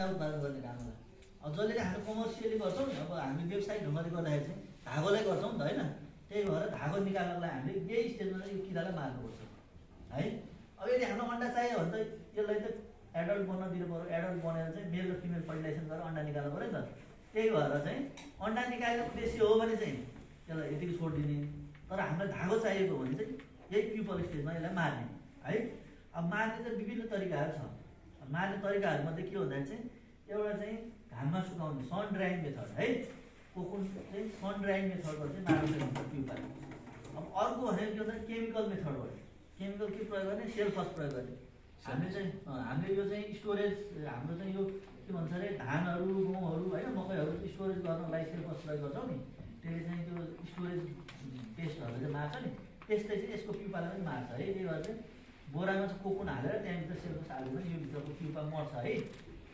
अन्डा उत्पादन गर्ने कामलाई। अब जसले चाहिँ हामी कमर्सियली गर्छौँ नि, अब हामी व्यवसायिक ढङ्गले गर्दाखेरि चाहिँ धागोलाई गर्छौँ नि त होइन। त्यही भएर धागो निकाल्नलाई हामीले यही स्टेजमा चाहिँ यो किरालाई मार्नुपर्छ है। अब यदि हामीलाई अन्डा चाहियो भने त यसलाई त एडल्ट बन्न दिनु पऱ्यो। एडल्ट बनेर चाहिँ मेल र फिमेल फर्टिलाइजेसन गरेर अन्डा निकाल्नु पऱ्यो नि त। त्यही भएर चाहिँ अन्डा निकाल्ने उद्देश्य हो भने चाहिँ यसलाई यतिकै छोडिदिने। तर हामीलाई धागो चाहिएको भने चाहिँ यही प्युपल स्टेजमा यसलाई मार्ने है। अब मार्ने चाहिँ विभिन्न तरिकाहरू छ। मार्ने तरिकाहरूमध्ये के भन्दाखेरि चाहिँ एउटा चाहिँ घाममा सुकाउने सन ड्राइङ मेथड है। कोकुन चाहिँ सन ड्राइङ मेथडबाट चाहिँ मार्न सकिन्छ प्युपा। अब अर्को भनेको के भन्दा केमिकल मेथडबाट। केमिकल के प्रयोग गर्ने? सेल्फस प्रयोग गर्ने। हामीले यो चाहिँ स्टोरेज, हाम्रो चाहिँ यो के भन्छ अरे धानहरू गहुँहरू होइन मकैहरू स्टोरेज गर्नलाई सेल्फस प्रयोग गर्छौँ नि। त्यसले चाहिँ त्यो स्टोरेज पेस्टहरू चाहिँ मार्छ नि, त्यस्तै चाहिँ यसको प्युपालाई पनि मार्छ है। त्यही भएर चाहिँ बोरामा चाहिँ कोकुन हालेर त्यहाँभित्र सेल्फस हालेर पनि यो भित्रको प्युपा मर्छ है।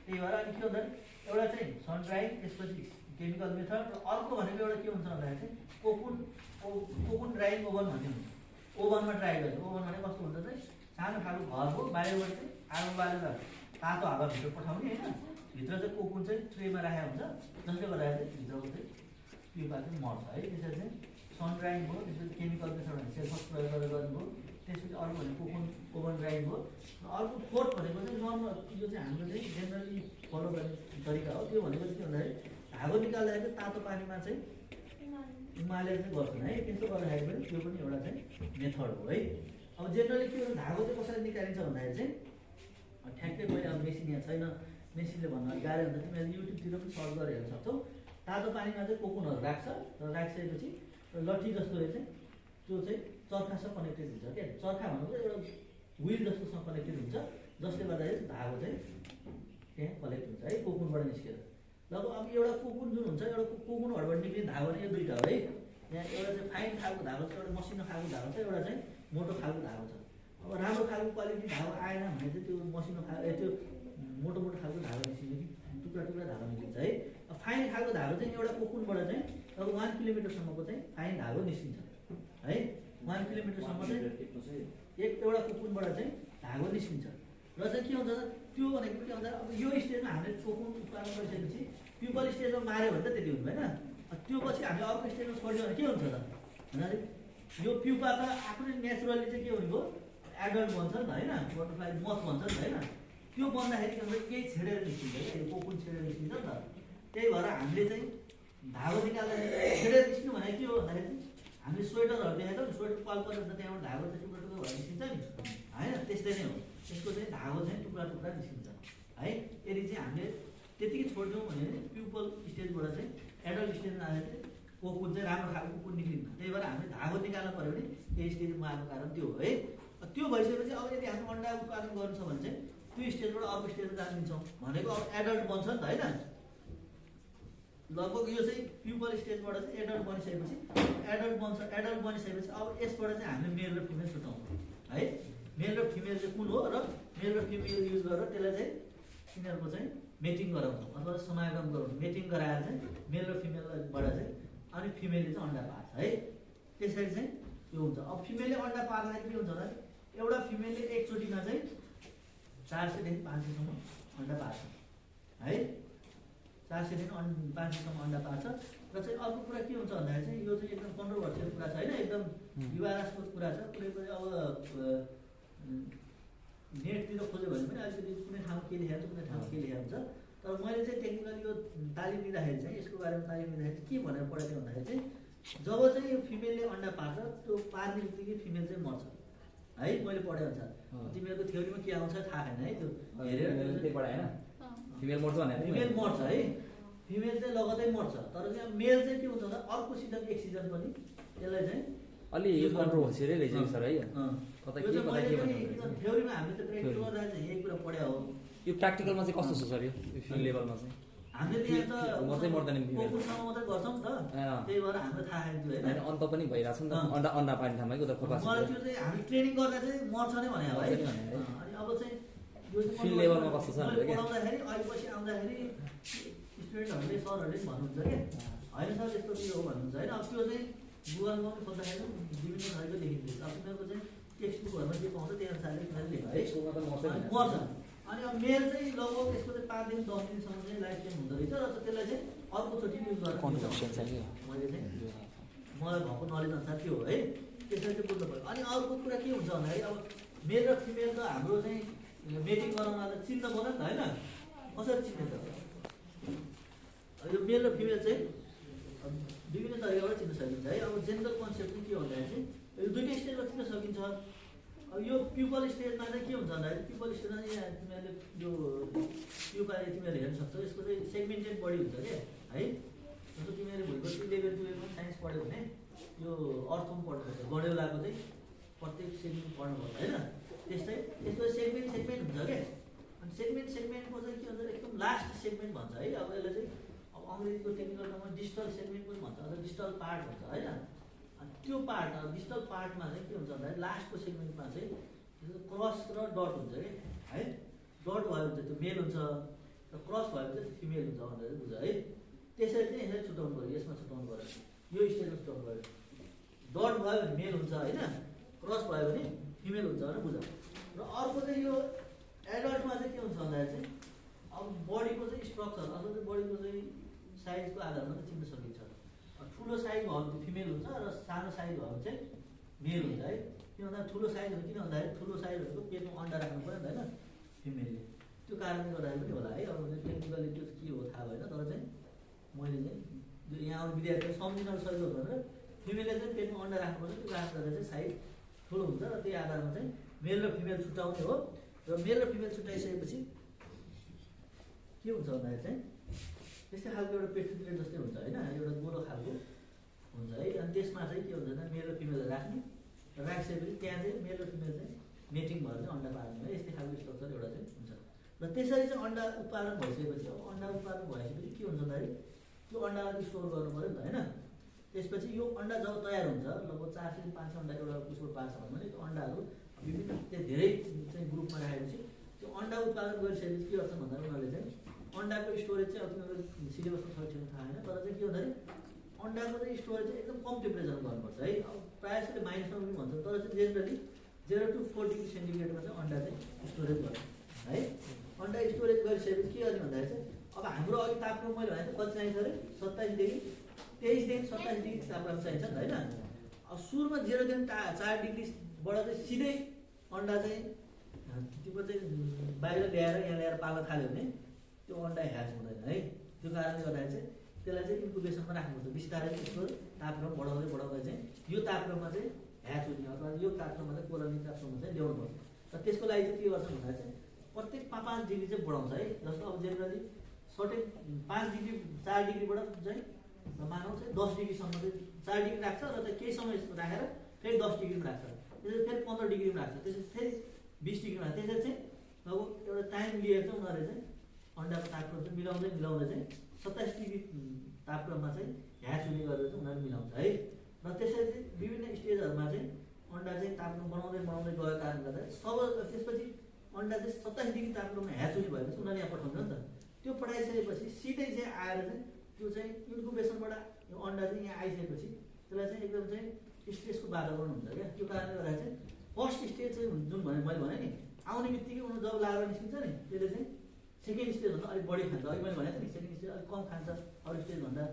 त्यही भएर अनि के भन्दा एउटा चाहिँ सन ड्राइङ, त्यसपछि केमिकल मेथड, र अर्को भनेको एउटा के हुन्छ भन्दाखेरि चाहिँ कोकुन ड्राइङ ओभन भन्ने हुन्छ। ओभनमा ड्राई गर्ने। ओभन भने कस्तो हुन्छ चाहिँ सानो खालको घरको बाहिरबाट चाहिँ आगो बालेर तातो हावाभित्र पठाउने होइन। भित्र चाहिँ कोकुन चाहिँ ट्रेमा राखेको हुन्छ, जसले गर्दाखेरि चाहिँ भित्रको चाहिँ प्युपा चाहिँ मर्छ है। त्यसरी चाहिँ सन ड्राइङ भयो, त्यसपछि केमिकल मेथड भने सेल्फस प्रयोग गरेर गर्नुभयो, त्यसपछि अर्को भनेको कोकुन ओभन ड्राइङ भयो, र अर्को फोर्थ भनेको चाहिँ नर्मल यो चाहिँ हाम्रो चाहिँ जेनरली फलो गर्ने तरिका हो। त्यो भनेको के भन्दाखेरि धागो निकाल्दाखेरि चाहिँ तातो पानीमा चाहिँ उमालेर चाहिँ गर्छन् है। त्यस्तो गर्दाखेरि पनि त्यो पनि एउटा चाहिँ मेथड हो है। अब जेनरली के हुन्छ धागो चाहिँ कसरी निकालिन्छ भन्दाखेरि चाहिँ ठ्याक्कै मैले अब मेसिन यहाँ छैन, मेसिनले भन्नु गाह्रो हुन्छ। तिमीहरूले युट्युबतिर पनि सर्च गरेर हेर्न सक्छौ। तातो पानीमा चाहिँ कोकुनहरू राख्छ, र राखिसकेपछि लट्ठी जस्तोले चाहिँ त्यो चाहिँ चर्खासँग कनेक्टेड हुन्छ क्या। चर्खा भनेको एउटा विल जस्तोसँग कनेक्टेड हुन्छ, जसले गर्दाखेरि धागो चाहिँ त्यहाँ कलेक्ट हुन्छ है कोकुनबाट निस्केर। लगभग अब एउटा कोकुन जुन हुन्छ, एउटा कोकुनहरूबाट निक्लिने धागो यो दुईवटा हो है। यहाँ एउटा चाहिँ फाइन खालको धागो छ, एउटा मसिनो खालको धागो छ, एउटा चाहिँ मोटो खालको धागो छ। अब राम्रो खालको क्वालिटी धागो आएन भने चाहिँ त्यो मसिनो खालको त्यो मोटो खालको धागो निस्किन्छ कि टुक्रा धागो निस्किन्छ है। अब फाइन खालको धागो चाहिँ एउटा कोकुनबाट चाहिँ अब 1 किलोमिटरसम्मको चाहिँ फाइन धागो निस्किन्छ है। 1 किलोमिटरसम्म चाहिँ एउटा कोकुनबाट चाहिँ धागो निस्किन्छ। र चाहिँ के हुन्छ त्यो भनेको के भन्दा अब यो स्टेजमा हामीले कोकुन उत्पादन गरिसकेपछि प्युपल स्टेजमा माऱ्यो भने त त्यति हुनु भएन। त्यो पछि हामीले अर्को स्टेजमा छोड्यो भने के हुन्छ त भन्दाखेरि यो प्युपा त आफूले नेचुरली चाहिँ के हुने भयो एडल्ट बन्छ नि त होइन, बटरफ्लाई मथ बन्छ नि त होइन। त्यो बन्दाखेरि के भन्छ केही छेडेर निस्किन्छ क्या, यो कोकुन छेडेर निस्किन्छ नि त। त्यही भएर हामीले चाहिँ धागो निकाल्दाखेरि छेडेर निस्क्नु भनेको के हो भन्दाखेरि हामीले स्वेटरहरू देखाएको नि, स्वेटर पाल पऱ्यो भने त त्यहाँबाट धागो चाहिँ टुक्रा भएर निस्किन्छ नि होइन। त्यस्तै नै हो, त्यसको चाहिँ धागो चाहिँ टुक्रा निस्किन्छ है। यदि चाहिँ हामीले त्यतिकै छोडिदिउँ भने प्युपल स्टेजबाट चाहिँ एडल्ट स्टेजमा आएर चाहिँ कोकुन चाहिँ राम्रो खालको कोकुन निक्लिन्छ। त्यही भएर हामीले धागो निकाल्नु पऱ्यो भने त्यही स्टेजमा आएको कारण त्यो हो है। त्यो भइसकेपछि अब यदि हामी अन्डा उत्पादन गर्नु छ भने चाहिँ त्यो स्टेजबाट अर्को स्टेजमा जान दिन्छौँ भनेको अब एडल्ट बन्छ नि त होइन। लगभग यो चाहिँ प्युपल स्टेजबाट चाहिँ एडल्ट बनिसकेपछि एडल्ट बनिसकेपछि अब यसबाट चाहिँ हामीले मेल र फिमेल छुट्याउँछौँ है। मेल र फिमेल चाहिँ कुन हो, र मेल र फिमेल युज गरेर त्यसलाई चाहिँ तिनीहरूको चाहिँ मेटिङ गराउँछौँ अथवा समागम गराउँछौँ। मेटिङ गराएर चाहिँ मेल र फिमेलबाट चाहिँ अनि फिमेलले चाहिँ अन्डा पार्छ है। त्यसरी चाहिँ यो हुन्छ। अब फिमेलले अन्डा पार्दाखेरि के हुन्छ भन्दा एउटा फिमेलले एकचोटिमा चाहिँ 400 देखि 500सम्म अन्डा पार्छ है। 400 देखि 500सम्म अन्डा पार्छ। र चाहिँ अर्को कुरा के हुन्छ भन्दाखेरि चाहिँ यो चाहिँ एकदम कन्ट्रोभर्सियल कुरा छ होइन, एकदम विवादास्पद कुरा छ। कुनै अब नेटतिर खोज्यो भने पनि अलिकति कुनै ठाउँमा के लेखेको हुन्छ, कुनै ठाउँमा के लेखेको हुन्छ। तर मैले चाहिँ टेक्निकली यो तालिम दिँदाखेरि चाहिँ यसको बारेमा तालिम दिँदाखेरि के भनेर पढेको भन्दाखेरि चाहिँ जब चाहिँ यो फिमेलले अन्डा पार्छ त्यो पार्ने बित्तिकै फिमेल चाहिँ मर्छ है। मैले पढे अनुसार तिमीहरूको थ्योरीमा के आउँछ थाहा छैन है। त्यो हेरेर फिमेल मर्छ भने फिमेल मर्छ है। फिमेल चाहिँ लगतै मर्छ। तर चाहिँ मेल चाहिँ के हुन्छ भन्दा अर्को सिजन एक सिजन पनि यसलाई चाहिँ अलि यो कन्ट्रोभर्सियल रहेछ सर है। कता के थ्योरीमा हामीले त प्र्याक्टिकल गर्दा चाहिँ यही कुरा पढ्या हो। यो प्र्याक्टिकलमा चाहिँ कस्तो छ सर यो फिल्ड लेभलमा चाहिँ? हामीले यहाँ त मर्दै मर्दैन कोकुनसँग मात्रै गर्छौँ नि त। त्यही भएर हाम्रो थाहा छैन त्यो होइन। अन्त पनि भइरहेछ नि त अन्डा पार्ने ठाउँमा कि उता खोपास। मलाई त्यो चाहिँ हामी ट्रेनिङ गर्दा चाहिँ मर्छ नै भने हो है। अनि अब चाहिँ यो चाहिँ फिल्ड लेभलमा कस्तो छ मैले पढाउँदाखेरि अहिले पछि आउँदाखेरि स्टुडेन्टहरूले सरहरूले भन्नुहुन्छ क्या होइन सर यस्तो के हो भन्नुहुन्छ होइन। अब त्यो चाहिँ गुगलमा पनि खोज्दाखेरि विभिन्न खालको लेखिन्छ। अब तिनीहरूको चाहिँ टेक्स्ट बुकहरूमा जे पाउँछ त्यही अनुसारले तिनीहरूले लेख्छ है। मर्छ। अनि अब मेल चाहिँ लगभग त्यसको चाहिँ 5 दिन 10 दिनसम्म चाहिँ लाइफ टाइम हुँदो रहेछ र त्यसलाई चाहिँ अर्कोचोटि युज गरेर मैले चाहिँ मलाई भएको नलेज अनुसार त्यो हो है, त्यसरी चाहिँ बुझ्नु पऱ्यो। अनि अर्को कुरा के हुन्छ भन्दाखेरि अब मेल र फिमेल त हाम्रो चाहिँ मेटिङ गराउन त चिन्न पर्यो नि त होइन, कसरी चिन्ने त? यो मेल र फिमेल चाहिँ विभिन्न तरिकाबाट चिन्न सकिन्छ है। अब जेन्डर कन्सेप्ट चाहिँ के भन्दाखेरि चाहिँ यो दुईटै स्टेजमा चिन्न सकिन्छ। अब यो प्युपल स्टेजमा चाहिँ के हुन्छ भन्दाखेरि प्युपल स्टेजमा चाहिँ यहाँ तिमीहरूले यो प्युपल तिमीहरूले हेर्न सक्छौ, यसको चाहिँ सेगमेन्टेड बडी हुन्छ क्या है। जस्तो तिमीहरूले भोलिपर्सि 11 12 साइन्स पढ्यो भने यो अर्थोम पढ्नुपर्छ, गडेउलाको चाहिँ प्रत्येक सेगमेन्ट पढ्नुपर्छ होइन। त्यस्तै यसको सेगमेन्ट हुन्छ क्या। अनि सेगमेन्टको चाहिँ के भन्छ एकदम लास्ट सेगमेन्ट भन्छ है। अब यसलाई चाहिँ अब अङ्ग्रेजीको टेक्निकल टर्ममा डिस्टल सेगमेन्ट पनि भन्छ अथवा डिस्टल पार्ट भन्छ होइन। अनि त्यो पार्ट डिस्टल पार्टमा चाहिँ के हुन्छ भन्दाखेरि लास्टको सेगमेन्टमा चाहिँ क्रस र डट हुन्छ कि है। डट भयो भने चाहिँ त्यो मेल हुन्छ र क्रस भयो भने चाहिँ फिमेल हुन्छ भनेर बुझ है। त्यसरी चाहिँ यसलाई छुट्याउनु पऱ्यो, यसमा छुट्याउनु पऱ्यो, यो स्टेजमा छुट्याउनु पऱ्यो। डट भयो भने मेल हुन्छ होइन, क्रस भयो भने फिमेल हुन्छ भनेर बुझ। र अर्को चाहिँ यो एडल्टमा चाहिँ के हुन्छ भन्दाखेरि चाहिँ अब बडीको चाहिँ स्ट्रक्चर अथवा चाहिँ बडीको चाहिँ साइजको आधारमा चाहिँ चिन्न सकिन्छ। ठुलो साइज भयो भने फिमेल हुन्छ र सानो साइज भयो भने चाहिँ मेल हुन्छ है। किन भन्दा ठुलो साइजहरू किन भन्दाखेरि ठुलो साइजहरूको पेटमा अन्डा राख्नु पऱ्यो नि त होइन फिमेलले, त्यो कारणले गर्दाखेरि पनि होला है। अब टेक्निकली त्यो के हो थाहा भएन, तर चाहिँ मैले चाहिँ यहाँ आउने विद्यार्थीले सम्झिन सजिलो भनेर फिमेलले चाहिँ पेटमा अन्डा राख्नुपर्छ, त्यो कारणले गर्दा चाहिँ साइज ठुलो हुन्छ र त्यही आधारमा चाहिँ मेल र फिमेल छुट्याउने हो। र मेल र फिमेल छुट्याइसकेपछि के हुन्छ भन्दाखेरि चाहिँ त्यस्तै खालको एउटा पेट्री प्लेट जस्तै हुन्छ होइन, एउटा गोलो खालको हुन्छ है। अनि त्यसमा चाहिँ के हुन्छ भने मेल र फिमेल राख्ने, राखिसकेपछि त्यहाँ चाहिँ मेल र फिमेल चाहिँ मेटिङ भएर चाहिँ अन्डा पार्ने है। यस्तै खालको स्ट्रक्चर एउटा चाहिँ हुन्छ। र त्यसरी चाहिँ अन्डा उत्पादन भइसकेपछि अब अन्डा उत्पादन भइसकेपछि के हुन्छ भन्दाखेरि त्यो अन्डालाई स्टोर गर्नु पऱ्यो नि त होइन। त्यसपछि यो अन्डा जब तयार हुन्छ लगभग 400 से 500 अन्डा एउटा उसको पार्छ भने त्यो अन्डाहरू विभिन्न त्यो धेरै चाहिँ ग्रुपमा राखेपछि त्यो अन्डा उत्पादन गरिसकेपछि के गर्छ भन्दा उनीहरूले चाहिँ अन्डाको स्टोरेज चाहिँ अब तिनीहरू सिलेबसमा छ छैन थाहा होइन, तर चाहिँ के भन्दाखेरि अन्डाको चाहिँ स्टोरेज चाहिँ एकदम कम टेम्परेचरमा गर्नुपर्छ है। अब प्रायः जसले माइनसमा पनि भन्छ, तर चाहिँ जेनरली 0 to 4 डिग्री सेन्टिग्रेडमा चाहिँ अन्डा चाहिँ स्टोरेज गर्छ है। अन्डा स्टोरेज गरिसकेपछि के गर्ने भन्दाखेरि चाहिँ अब हाम्रो अघि तापक्रम मैले भने कति चाहिन्छ अरे 27 डिग्री 23 देखि 27 डिग्री तापक्रम चाहिन्छ नि त होइन। अब सुरुमा 0 देखि 4 डिग्रीबाट चाहिँ सिधै अन्डा चाहिँ त्यो चाहिँ बाहिर ल्याएर यहाँ ल्याएर पाल्न थाल्यो भने त्यो अन्डा ह्याच हुँदैन है। त्यो कारणले गर्दाखेरि चाहिँ त्यसलाई चाहिँ इन्कुबेसनमा राख्नुपर्छ, बिस्तारै त्यसको तापक्रम बढाउँदै चाहिँ यो तापक्रममा चाहिँ ह्याच हुने अथवा यो तापक्रममा चाहिँ कोलोनी तापक्रममा चाहिँ ल्याउनुपर्छ। र त्यसको लागि चाहिँ के गर्छ भन्दा चाहिँ प्रत्येक 5 डिग्री चाहिँ बढाउँछ है। जस्तो अब जेनरली सर्टेन 5 डिग्री 4 डिग्रीबाट चाहिँ मानौँ चाहिँ 10 डिग्रीसम्म चाहिँ 4 डिग्री राख्छ र चाहिँ केही समय राखेर फेरि 10 डिग्रीमा राख्छ, त्यसरी फेरि 15 डिग्रीमा राख्छ, त्यसरी फेरि 20 डिग्रीमा राख्छ। त्यसरी चाहिँ अब एउटा टाइम लिएर चाहिँ उनीहरूले चाहिँ अन्डाको तापक्रम चाहिँ मिलाउँदै चाहिँ 27 डिग्री तापक्रममा चाहिँ ह्याच हुने गरेर चाहिँ उनीहरू मिलाउँछ है। र त्यसरी चाहिँ विभिन्न स्टेजहरूमा चाहिँ अन्डा चाहिँ तापक्रम बनाउँदै गएको कारणले गर्दा त्यसपछि अन्डा चाहिँ 27 डिग्री तापक्रममा ह्याच हुने भएपछि उनीहरूले यहाँ पठाउँछ नि त। त्यो पठाइसकेपछि सिधै चाहिँ आएर चाहिँ त्यो चाहिँ इन्कुबेसनबाट यो अन्डा चाहिँ यहाँ आइसकेपछि त्यसलाई चाहिँ एकदम चाहिँ स्ट्रेसको वातावरण हुन्छ क्या। त्यो कारणले गर्दा चाहिँ फर्स्ट स्टेज चाहिँ जुन मैले भने नि आउने बित्तिकै उनीहरू जब लागेर निस्किन्छ नि त्यसले चाहिँ सेकेन्ड स्टेजभन्दा अलिक बढी खान्छ। अघि मैले भनेको थिएँ नि सेकेन्ड स्टेज अलिक कम खान्छ अरू स्टेजभन्दा,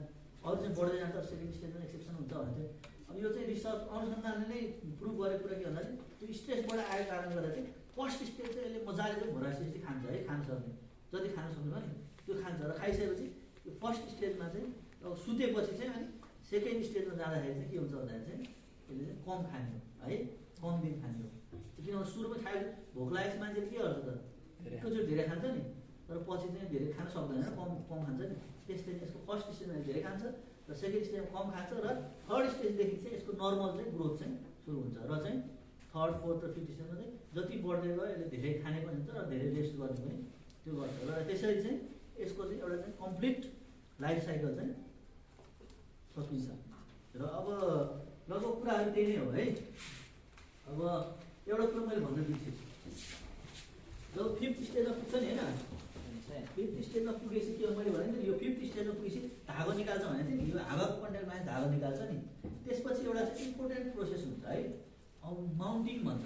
अरू चाहिँ बढ्दै जान्छ, सेकेन्ड स्टेजमा एक्सेप्सन हुन्छ भने चाहिँ। अब यो चाहिँ रिसर्च अनुसन्धानले नै प्रुभ गरेको कुरा के भन्दाखेरि त्यो स्ट्रेसबाट आएको कारणले गर्दा चाहिँ फर्स्ट स्टेज चाहिँ यसले मजाले चाहिँ भोरासी खान्छ है, खान सक्ने जति खान सक्नु नि त्यो खान्छ। र खाइसकेपछि यो फर्स्ट स्टेजमा चाहिँ अब सुतेपछि चाहिँ अनि सेकेन्ड स्टेजमा जाँदाखेरि चाहिँ के हुन्छ भन्दाखेरि चाहिँ यसले चाहिँ कम खाने है, कम दिन खाने हो। किनभने सुरुमा खायो भोक लागेपछि मान्छेले के गर्छ त एकैचोटि धेरै खान्छ नि, तर पछि चाहिँ धेरै खान सक्दैन, कम खान्छ नि। त्यस्तै यसको फर्स्ट स्टेजमा धेरै खान्छ र सेकेन्ड स्टेजमा कम खान्छ र थर्ड स्टेजदेखि चाहिँ यसको नर्मल चाहिँ ग्रोथ चाहिँ सुरु हुन्छ। र चाहिँ थर्ड फोर्थ र फिफ्थ स्टेजमा चाहिँ जति बढ्दै गयो यसले धेरै खाने पनि हुन्छ र धेरै रेस्ट गर्ने पनि त्यो गर्छ। र त्यसरी चाहिँ यसको चाहिँ एउटा चाहिँ कम्प्लिट लाइफ साइकल चाहिँ सकिन्छ। र अब लगभग कुराहरू त्यही नै हो है। अब एउटा कुरा मैले भन्न बिर्सेँ, जब 5th स्टेजमा पुग्छ नि होइन, 5th स्टेजमा पुगेपछि के हो मैले भने नि यो 5th स्टेजमा पुगेपछि धागो निकाल्छ भने चाहिँ यो हावाको कन्ट्याक्ट माथि धागो निकाल्छ नि, त्यसपछि एउटा चाहिँ इम्पोर्टेन्ट प्रोसेस हुन्छ है। अब माउन्टिङ भन्छ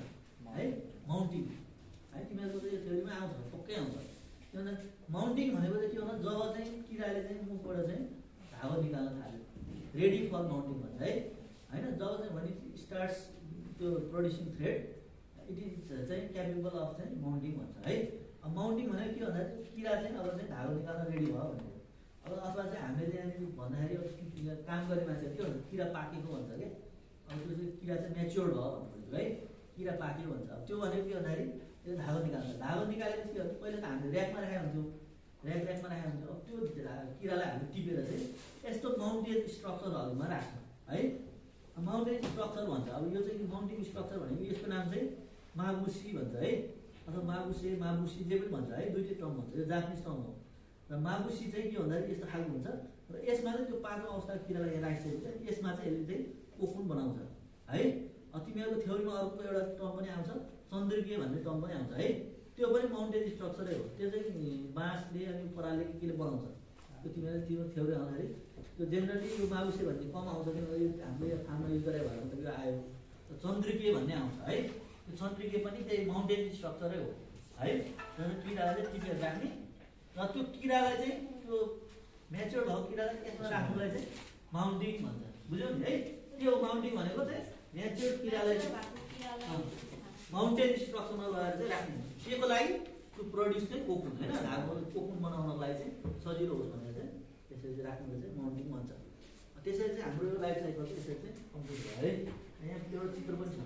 है, माउन्टिङ है, तिमीहरूको चाहिँ थ्योरीमा आउँछ टक्कै आउँछ। त्यो भन्दा माउन्टिङ भनेको चाहिँ के भन्दा जब चाहिँ किराले चाहिँ मुखबाट चाहिँ धागो निकाल्न थाल्यो, रेडी फर माउन्टिङ भन्छ है होइन। जब चाहिँ भने स्टार्ट्स त्यो प्रोड्युसिङ थ्रेड इट इज चाहिँ क्यापेबल अफ चाहिँ माउन्टिङ भन्छ है। अब माउन्टिङ भनेको के भन्दा चाहिँ किरा चाहिँ अब चाहिँ धागो निकाल्न रेडी भयो भनेको। अब अथवा चाहिँ हामीले यहाँनिर भन्दाखेरि अब काम गर्ने मान्छेहरू के भन्छ किरा पाकेको भन्छ क्या। अब त्यो चाहिँ किरा चाहिँ म्याच्योर्ड भयो भन्नु है, किरा पाक्यो भन्छ। अब त्यो भनेको के भन्दाखेरि त्यो धागो निकाल्छ। धागो निकालेपछि के भन्छ पहिला त हामीले ऱ्याकमा राखेको हुन्थ्यो, ऱ्याकमा राखेको हुन्थ्यो। अब त्यो किरालाई हामीले टिपेर चाहिँ यस्तो माउन्टेन स्ट्रक्चरहरूमा राख्छ है। माउन्टेन स्ट्रक्चर भन्छ। अब यो चाहिँ माउन्टेन स्ट्रक्चर भनेको यसको नाम चाहिँ माबुसी भन्छ है, अथवा माबुसी जे पनि भन्छ है, दुईटै टर्म भन्छ, यो जापानिज टर्म हो। र माबुसी चाहिँ के भन्दाखेरि यस्तो खालको हुन्छ र यसमा चाहिँ त्यो 5औं अवस्थाको किरालाई यहाँ राखिसकेपछि यसमा चाहिँ यसले चाहिँ कोकुन बनाउँछ है। तिमीहरूको थ्योरीमा अर्को एउटा टर्म पनि आउँछ, चन्द्रिकीय भन्ने टर्म पनि आउँछ है। त्यो पनि माउन्टेन स्ट्रक्चरै हो। त्यो चाहिँ बाँसले अनि परालले केले बनाउँछ, त्यो तिमीहरूले त्यो थ्योरी आउँदाखेरि त्यो जेनरली यो माबुसी भन्ने कम आउँछ किनभने यो हामीले फार्ममा युज गरेर भएर त यो आयो। चन्द्रिकीय भन्ने आउँछ है, त्यो चन्द्रिकीय पनि त्यही माउन्टेन स्ट्रक्चरै हो है। किरालाई चाहिँ टिपेर राख्ने र त्यो किरालाई चाहिँ त्यो म्याच्योर भएको किरालाई यसमा राख्नुलाई चाहिँ माउन्टिङ भन्छ, बुझ्यौ नि है। त्यो माउन्टिङ भनेको चाहिँ म्याच्योर किरालाई माउन्टेन स्ट्रक्चरमा लगाएर चाहिँ राख्ने। केको लागि? टु प्रड्युस चाहिँ कोकुन होइन, धागो कोकुन बनाउनको लागि चाहिँ सजिलो होस् भनेर चाहिँ त्यसरी चाहिँ राख्नुलाई चाहिँ माउन्टिङ भन्छ। त्यसरी चाहिँ हाम्रो यो लाइफ साइकल चाहिँ यसरी चाहिँ कम्प्लिट भयो है। यहाँ एउटा चित्र पनि छ।